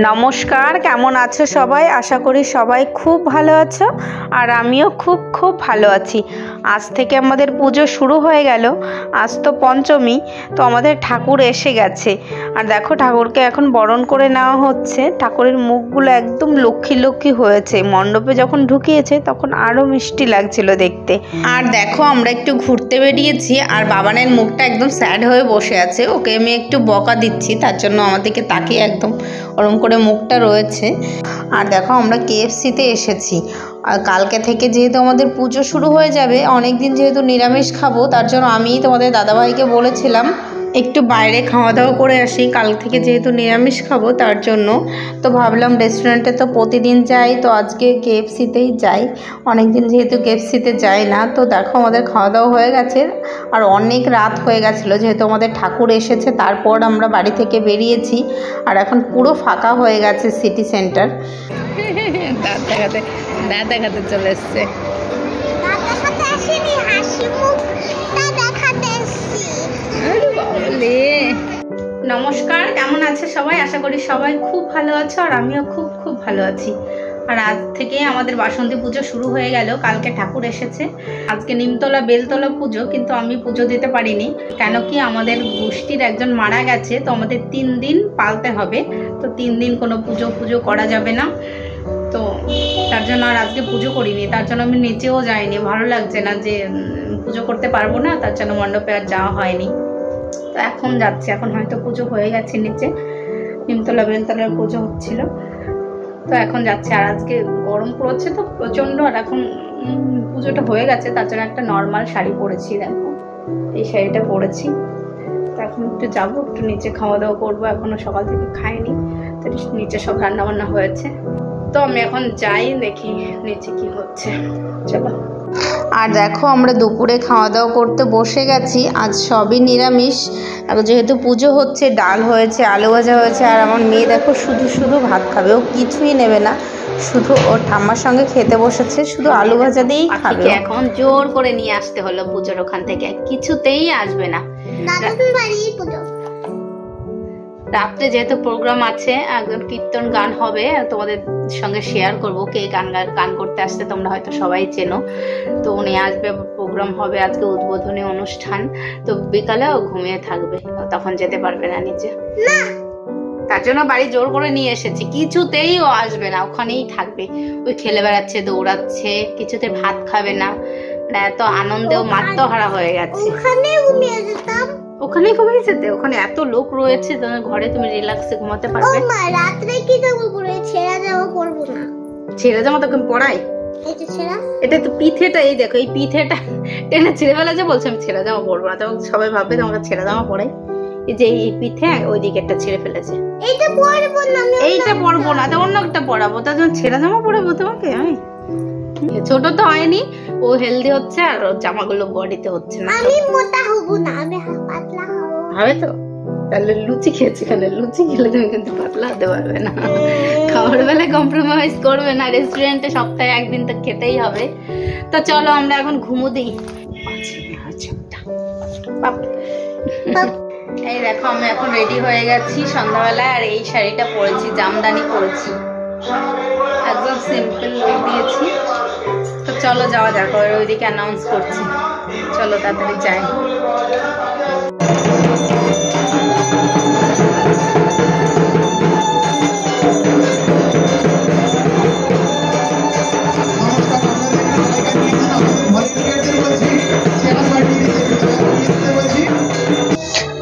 নমস্কার, কেমন আছো সবাই? আশা করি সবাই খুব ভালো আছো আর আমিও খুব ভালো আছি। আজ থেকে আমাদের পুজো শুরু হয়ে গেল। আজ তো পঞ্চমী, তো আমাদের ঠাকুর এসে গেছে। আর দেখো ঠাকুরকে এখন বরণ করে নেওয়া হচ্ছে। ঠাকুরের মুখগুলো একদম লক্ষ্মী হয়েছে। মণ্ডপে যখন ঢুকিয়েছে তখন আরও মিষ্টি লাগছিল দেখতে। আর দেখো আমরা একটু ঘুরতে বেরিয়েছি আর বাবানের মুখটা একদম স্যাড হয়ে বসে আছে। ওকে আমি একটু বকা দিচ্ছি, তার জন্য আমাদেরকে তাকিয়ে একদম ওরম করে মুখটা রয়েছে। আর দেখো আমরা KFC-তে এসেছি। আর কালকে থেকে যেহেতু আমাদের পুজো শুরু হয়ে যাবে, অনেক দিন যেহেতু নিরামিষ খাবো, তার জন্য আমি তোমাদের দাদাভাইকে বলেছিলাম একটু বাইরে খাওয়া দাওয়া করে আসি। কাল থেকে যেহেতু নিরামিষ খাবো তার জন্য তো ভাবলাম রেস্টুরেন্টে তো প্রতিদিন যাই, তো আজকে KFC-তেই যাই। অনেক দিন যেহেতু KFC-তে যাই না। তো দেখো আমাদের খাওয়া দাওয়া হয়ে গেছে আর অনেক রাত হয়ে গেছিলো, যেহেতু আমাদের ঠাকুর এসেছে তারপর আমরা বাড়ি থেকে বেরিয়েছি। আর এখন পুরো ফাঁকা হয়ে গেছে সিটি সেন্টার। দাঁত দেখাতে চলে এসছে। নমস্কার, কেমন আছে সবাই? আশা করি সবাই খুব ভালো আছো আর আমিও খুব ভালো আছি। আর আজ থেকে আমাদের বাসন্তী পুজো শুরু হয়ে গেল। কালকে ঠাকুর এসেছে, আজকে নিমতলা বেলতলা পুজো, কিন্তু আমি পুজো দিতে পারিনি। কেন কি আমাদের গোষ্ঠীর একজন মারা গেছে, তো আমাদের 3 দিন পালতে হবে। তো 3 দিন কোনো পুজো করা যাবে না, তো তার জন্য আর আজকে পুজো করিনি। তার জন্য আমি নিচেও যাইনি, ভালো লাগছে না যে পুজো করতে পারবো না, তার জন্য মণ্ডপে আর যাওয়া হয়নি। তো এখন যাচ্ছি, এখন হয়তো পুজো হয়ে গেছে নিচে, নিমতলা বেলতলার পুজো হচ্ছিল, তো এখন যাচ্ছে। আর আজকে গরম পড়ছে তো প্রচন্ড, আর এখন পুজোটা হয়ে গেছে, তার জন্য একটা নর্মাল শাড়ি পরেছি। দেখো এই শাড়িটা পরেছি। তো এখন একটু যাবো, একটু নিচে খাওয়া দাওয়া করবো। এখনো সকাল থেকে খাইনি, তো নিচে সব রান্না বান্না হয়েছে। তো আমি এখন যাই, দেখি নিচে কি হচ্ছে। চলো। আর দেখো আমরা দুপুরে খাওয়া দাওয়া করতে বসে গেছি। আজ সবই নিরামিষ, যেহেতু পুজো হচ্ছে। ডাল হয়েছে, আলু ভাজা হয়েছে, আর আমার মেয়ে দেখো শুধু ভাত খাবে, ও কিছুই নেবে না, শুধু ওর ঠাম্মার সঙ্গে খেতে বসেছে, শুধু আলু ভাজা দিয়েই খাবে। এখন জোর করে নিয়ে আসতে হলো পুজোর ওখান থেকে, কিছুতেই আসবে না। রাত্রে যেহেতু প্রোগ্রাম আছে, একজন কীর্তন গান হবে, তোমাদের সঙ্গে শেয়ার করবো কে গান করতে আসছে, তোমরা হয়তো সবাই চেনো। তো উনি আসবে, প্রোগ্রাম হবে আজকে, উদ্বোধনী অনুষ্ঠান। তো বিকালে ও ঘুমিয়ে থাকবে, তখন যেতে পারবে না নিচে। তার জন্য বাড়ি জোর করে নিয়ে এসেছি, কিছুতেই ও আসবে না, ওখানেই থাকবে। ওই খেলে বেড়াচ্ছে, দৌড়াচ্ছে, কিছুতে ভাত খাবে না। এত আনন্দেও মাত্রহারা হয়ে গেছে। ওখানে ঘুমিয়ে যেতে, ওখানে এত লোক রয়েছে, তোমার ঘরে তুমি রিল্যাক্সে ঘুমাতে পারবে। ও মা, রাতে কি জামা পরে? ছেঁড়া জামা পরবো না। ছেঁড়া জামা তোকে পরাই? এটা ছেঁড়া, এটা তো পিঠেটা, এই দেখো এই পিঠেটা টেনে ছেড়ে ফেলা যে, বলছে আমি ছেঁড়া জামা পরবো না। তখন সবাই ভাববে তোমাকে ছেঁড়া জামা পরাই। এই যে এই পিঠে ওই দিকে একটা ছেড়ে ফেলেছে, এইটা পরবো না, এইটা পরবো না, তো অন্য একটা পরাবো। তার জন্য ছেঁড়া জামা পরাবো তোমাকে আমি? ছোট তো হয়নি, ও হেলদি হচ্ছে আর ওর জামাগুলো বডিতে হচ্ছে না। আমি মোটা হব না, আমি পাতলা হব। হবে তো? তাহলে লুচি খেয়েছি, লুচি খেলে তুমি কিন্তু পাতলা হতে পারবে না। খাওয়ার বেলায় কম্প্রোমাইজ করবে না, রেস্টুরেন্টে সপ্তাহে একদিন তো খেতেই হবে। তো চলো আমরা এখন ঘুমো দিই। এই দেখো আমি এখন রেডি হয়ে গেছি সন্ধ্যাবেলায়, আর এই শাড়িটা পরেছি, জামদানি পরেছি, একদম সিম্পল লুক দিয়েছি। তো চলো যাওয়া যাক, ওইদিকে অ্যানাউন্স করছি, চলো তাড়াতাড়ি যাই।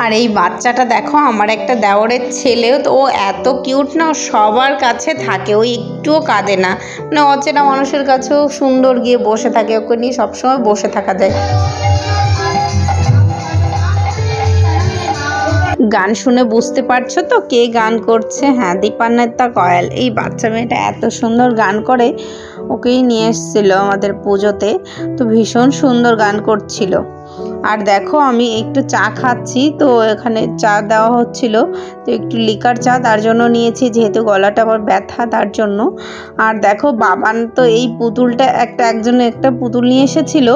আর এই বাচ্চাটা দেখো, আমার একটা দেওরের ছেলেও, তো ও এত কিউট না, সবার কাছে থাকে, ও একটুও কাঁদে না, মানে অচেনা মানুষের কাছেও সুন্দর গিয়ে বসে থাকে, ওকে নিয়ে সবসময় বসে থাকা যায়। গান শুনে বুঝতে পারছো তো কে গান করছে? হ্যাঁ, দীপান্বিতা কয়াল। এই বাচ্চা মেয়েটা এত সুন্দর গান করে, ওকেই নিয়ে এসেছিল আমাদের পুজোতে, তো ভীষণ সুন্দর গান করছিল। আর দেখো আমি একটু চা খাচ্ছি, তো এখানে চা দেওয়া হচ্ছিল, তো একটু লিকার চা তার জন্য নিয়েছি, যেহেতু গলাটা আমার ব্যথা তার জন্য। আর দেখো বাবান তো এই পুতুলটা একজন একটা পুতুল নিয়ে এসেছিল,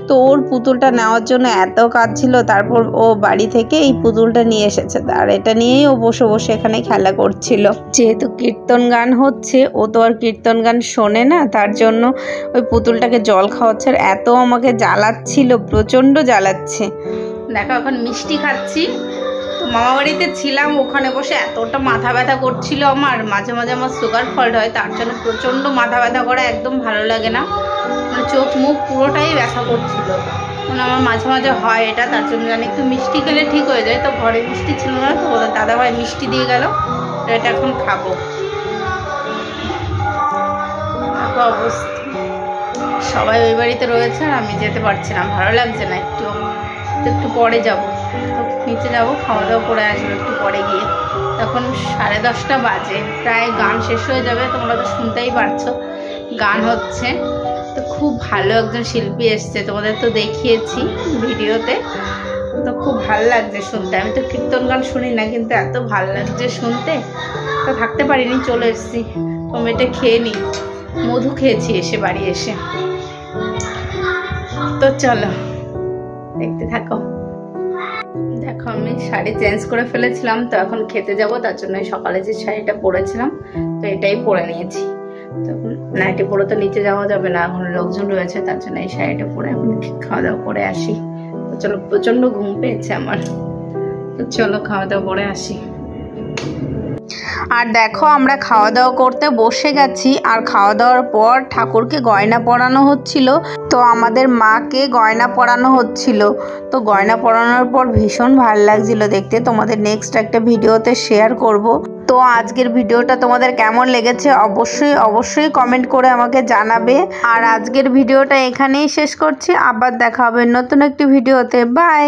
তো ওর পুতুলটা নেওয়ার জন্য এত কাঁদছিল, তারপর ও বাড়ি থেকে এই পুতুলটা নিয়ে এসেছে, আর এটা নিয়েই ও বসে বসে এখানে খেলা করছিল। যেহেতু কীর্তন গান হচ্ছে, ও তো আর কীর্তন গান শোনে না, তার জন্য ওই পুতুলটাকে জল খাওয়াচ্ছে, আর এত আমাকে জ্বালাচ্ছিল, প্রচণ্ড জ্বালাচ্ছে। দেখো এখন মিষ্টি খাচ্ছি। তো মামা বাড়িতে ছিলাম, ওখানে বসে এতটা মাথা ব্যথা করছিল আমার, মাঝে মাঝে আমার সুগার ফল্ট হয়, তার জন্য প্রচণ্ড মাথা ব্যথা করে, একদম ভালো লাগে না, মানে চোখ মুখ পুরোটাই ব্যথা করছিল, মানে আমার মাঝে মাঝে হয় এটা, তার জন্য জানি একটু মিষ্টি খেলে ঠিক হয়ে যায়। তো ঘরে মিষ্টি ছিল না, তো ওদের দাদাভাই মিষ্টি দিয়ে গেল, তো এটা এখন খাবো। অবস্থা সবাই ওই বাড়িতে রয়েছে আর আমি যেতে পারছি না, ভালো লাগছে না, একটু পরে যাব, তো নিচে যাব, খাওয়া দাওয়া করে আসবো একটু পরে গিয়ে। তখন 10:30 বাজে, প্রায় গান শেষ হয়ে যাবে, তোমরা তো শুনতেই পারছো গান হচ্ছে। তো খুব ভালো একজন শিল্পী এসছে, তোমাদের তো দেখিয়েছি ভিডিওতে, তো খুব ভালো লাগছে শুনতে। আমি তো কীর্তন গান শুনি না, কিন্তু এত ভালো লাগছে শুনতে, তো থাকতে পারিনি, চলে এসেছি। টমেটো খেয়ে নিই, মধু খেয়েছি এসে বাড়ি এসে। তো চলো দেখতে থাকো। দেখো আমি শাড়ি চেঞ্জ করে ফেলেছিলাম, তো এখন খেতে যাব, তার জন্য সকালে যে শাড়িটা পরেছিলাম তো এটাই পরে নিয়েছি। তো নাইটি পরে তো নিচে যাওয়া যাবে না, এখন লোকজন রয়েছে, তার জন্য এই শাড়িটা পরে এখন খাওয়া দাওয়া করে আসি। তো চলো, প্রচন্ড ঘুম পেয়েছে আমার, তো চলো খাওয়া দাওয়া করে আসি। আর দেখো আমরা খাওয়া দাওয়া করতে বসে গেছি, আর খাওয়া দাওয়ার পর ঠাকুরকে গয়না পরানো হচ্ছিল, তো আমাদের মাকে গয়না পরানো হচ্ছিল। তো গয়না পরানোর পর ভীষণ ভালো লাগছিল দেখতে, তোমাদের নেক্সট একটা ভিডিওতে শেয়ার করব। তো আজকের ভিডিওটা তোমাদের কেমন লেগেছে অবশ্যই কমেন্ট করে আমাকে জানাবে। আর আজকের ভিডিওটা এখানেই শেষ করছি, আবার দেখা হবে নতুন একটি ভিডিওতে। বাই।